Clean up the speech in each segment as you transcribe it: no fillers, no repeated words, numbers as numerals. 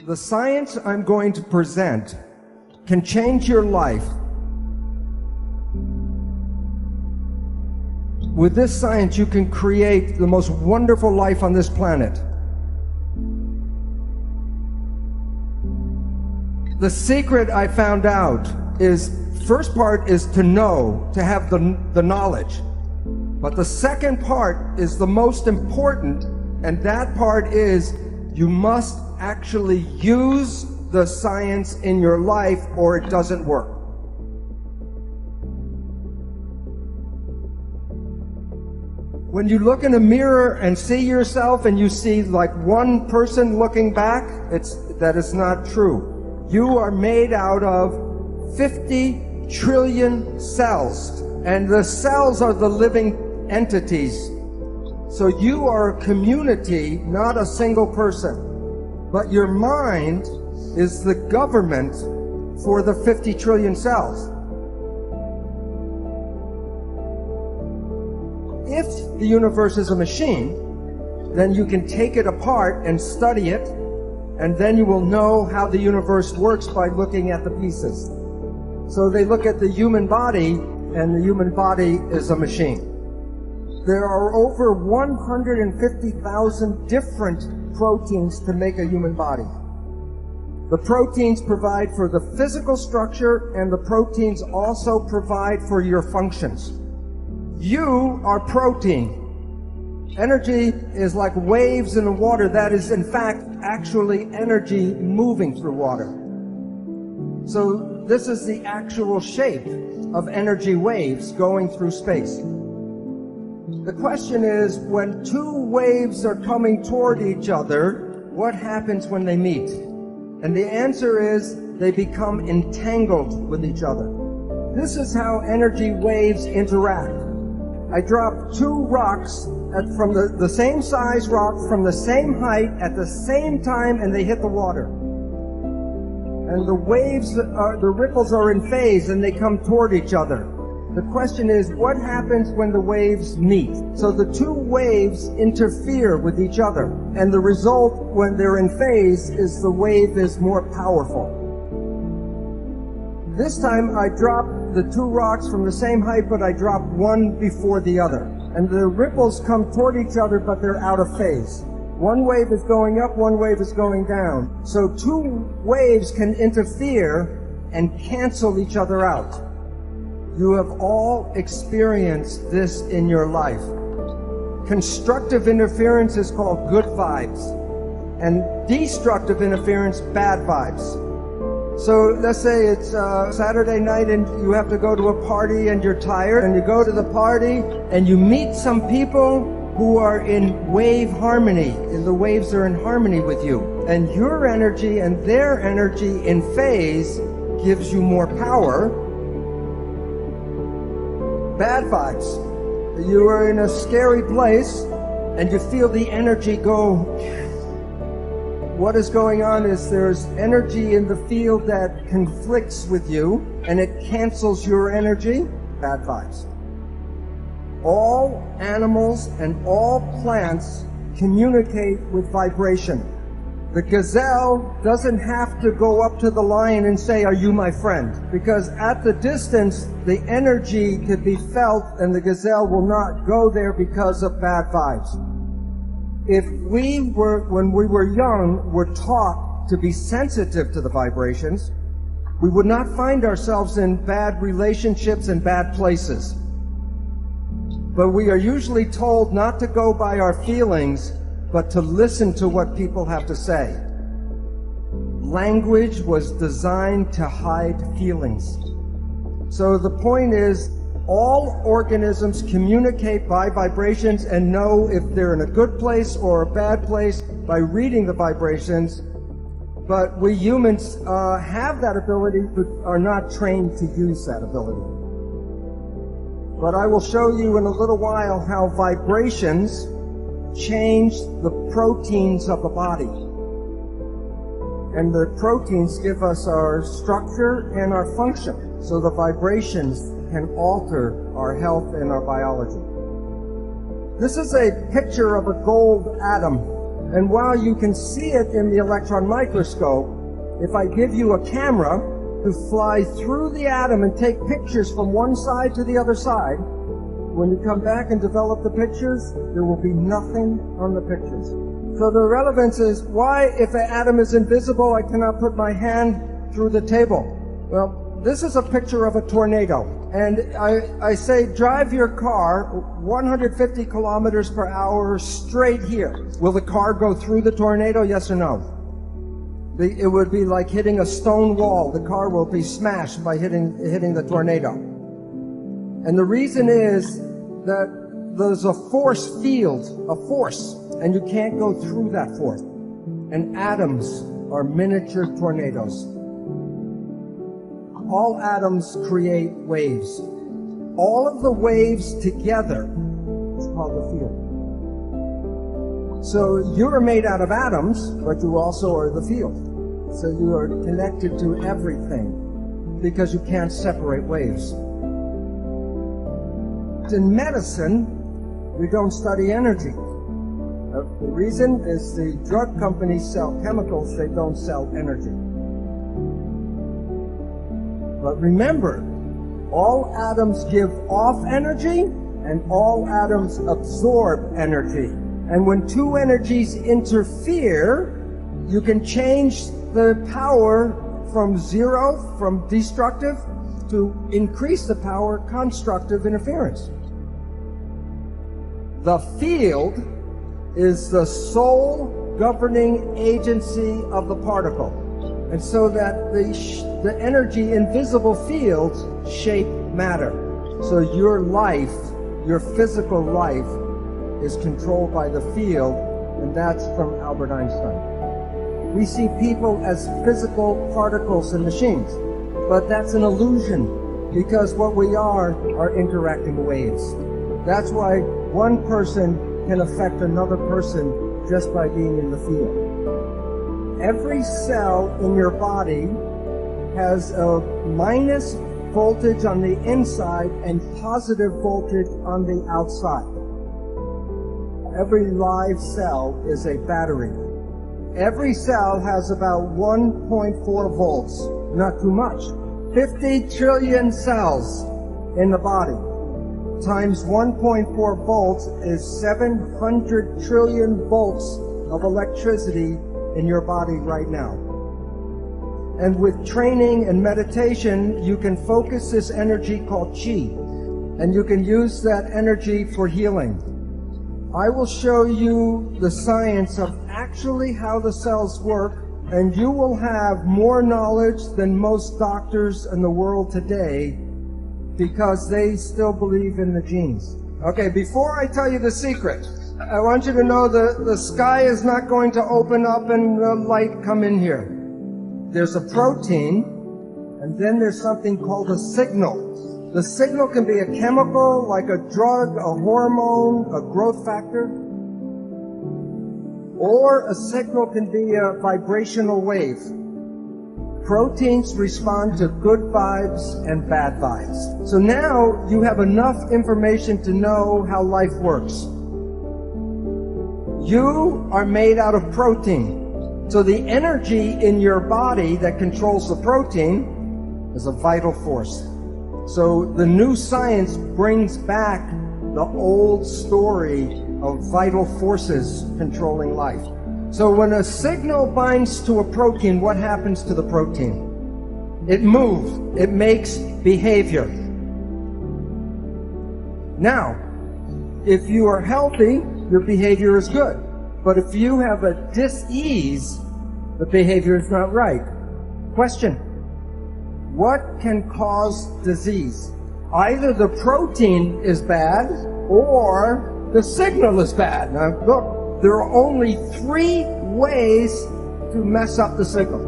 The science I'm going to present can change your life. With this science, you can create the most wonderful life on this planet. The secret I found out is, first part is to know, to have the knowledge. But the second part is the most important, and that part is you must actually use the science in your life or it doesn't work. When you look in a mirror and see yourself and you see like one person looking back, that is not true. You are made out of 50 trillion cells, and the cells are the living entities. So you are a community, not a single person. But your mind is the government for the 50 trillion cells. If the universe is a machine, then you can take it apart and study it, and then you will know how the universe works by looking at the pieces. So they look at the human body, and the human body is a machine. There are over 150,000 different proteins to make a human body. The proteins provide for the physical structure, and the proteins also provide for your functions. You are protein. Energy is like waves in the water. That is, in fact, actually energy moving through water. So this is the actual shape of energy waves going through space. The question is, when two waves are coming toward each other, what happens when they meet? And the answer is, they become entangled with each other. This is how energy waves interact. I drop two rocks from the same size rock, from the same height, at the same time, and they hit the water. And the waves, the ripples are in phase, and they come toward each other. The question is, what happens when the waves meet? So the two waves interfere with each other, and the result when they're in phase is the wave is more powerful. This time I drop the two rocks from the same height, but I drop one before the other. And the ripples come toward each other, but they're out of phase. One wave is going up, one wave is going down. So two waves can interfere and cancel each other out. You have all experienced this in your life. Constructive interference is called good vibes, and destructive interference, bad vibes. So let's say it's Saturday night and you have to go to a party and you're tired, and you go to the party and you meet some people who are in wave harmony, and the waves are in harmony with you. And your energy and their energy in phase gives you more power. Bad vibes. You are in a scary place and you feel the energy go. What is going on is there's energy in the field that conflicts with you and it cancels your energy. Bad vibes. All animals and all plants communicate with vibration. The gazelle doesn't have to go up to the lion and say, "Are you my friend?" Because at the distance, the energy could be felt and the gazelle will not go there because of bad vibes. If we were, when we were young, were taught to be sensitive to the vibrations, we would not find ourselves in bad relationships and bad places. But we are usually told not to go by our feelings, but to listen to what people have to say. Language was designed to hide feelings. So the point is, all organisms communicate by vibrations and know if they're in a good place or a bad place by reading the vibrations. But we humans have that ability, but are not trained to use that ability. But I will show you in a little while how vibrations change the proteins of the body. And the proteins give us our structure and our function. So the vibrations can alter our health and our biology. This is a picture of a gold atom. And while you can see it in the electron microscope, if I give you a camera to fly through the atom and take pictures from one side to the other side, when you come back and develop the pictures, there will be nothing on the pictures. So the relevance is, why, if an atom is invisible, I cannot put my hand through the table? Well, this is a picture of a tornado. And I say, drive your car 150 kilometers per hour straight here. Will the car go through the tornado, yes or no? It would be like hitting a stone wall. The car will be smashed by hitting the tornado. And the reason is that there's a force field, a force, and you can't go through that force. And atoms are miniature tornadoes. All atoms create waves. All of the waves together is called the field. So you are made out of atoms, but you also are the field. So you are connected to everything because you can't separate waves. In medicine, we don't study energy. The reason is the drug companies sell chemicals, they don't sell energy. But remember, all atoms give off energy and all atoms absorb energy. And when two energies interfere, you can change the power from zero, from destructive, to increase the power, constructive interference. The field is the sole governing agency of the particle. And so that the energy in visible fields shape matter. So your life, your physical life, is controlled by the field, and that's from Albert Einstein. We see people as physical particles and machines, but that's an illusion, because what we are interacting waves. That's why one person can affect another person just by being in the field. Every cell in your body has a minus voltage on the inside and positive voltage on the outside. Every live cell is a battery. Every cell has about 1.4 volts, not too much. 50 trillion cells in the body times 1.4 volts is 700 trillion volts of electricity in your body right now. And with training and meditation, you can focus this energy called Qi, and you can use that energy for healing. I will show you the science of actually how the cells work, and you will have more knowledge than most doctors in the world today because they still believe in the genes. Okay, before I tell you the secret, I want you to know the sky is not going to open up and the light come in here. There's a protein, and then there's something called a signal. The signal can be a chemical, like a drug, a hormone, a growth factor, or a signal can be a vibrational wave. Proteins respond to good vibes and bad vibes. So now you have enough information to know how life works. You are made out of protein. So the energy in your body that controls the protein is a vital force. So the new science brings back the old story of vital forces controlling life. So when a signal binds to a protein, what happens to the protein? It moves. It makes behavior. Now, if you are healthy, your behavior is good. But if you have a dis-ease, the behavior is not right. Question: what can cause disease? Either the protein is bad or the signal is bad. Now look, there are only 3 ways to mess up the signal.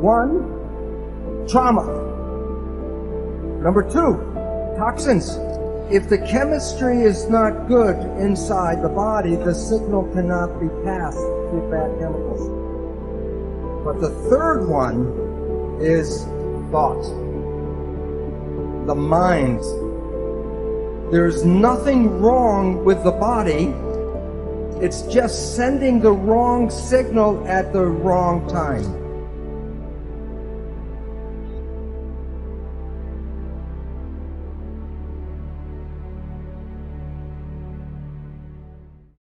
1, trauma. Number 2, toxins. If the chemistry is not good inside the body, the signal cannot be passed through bad chemicals. But the third one is thought. The mind. There's nothing wrong with the body It's just sending the wrong signal at the wrong time.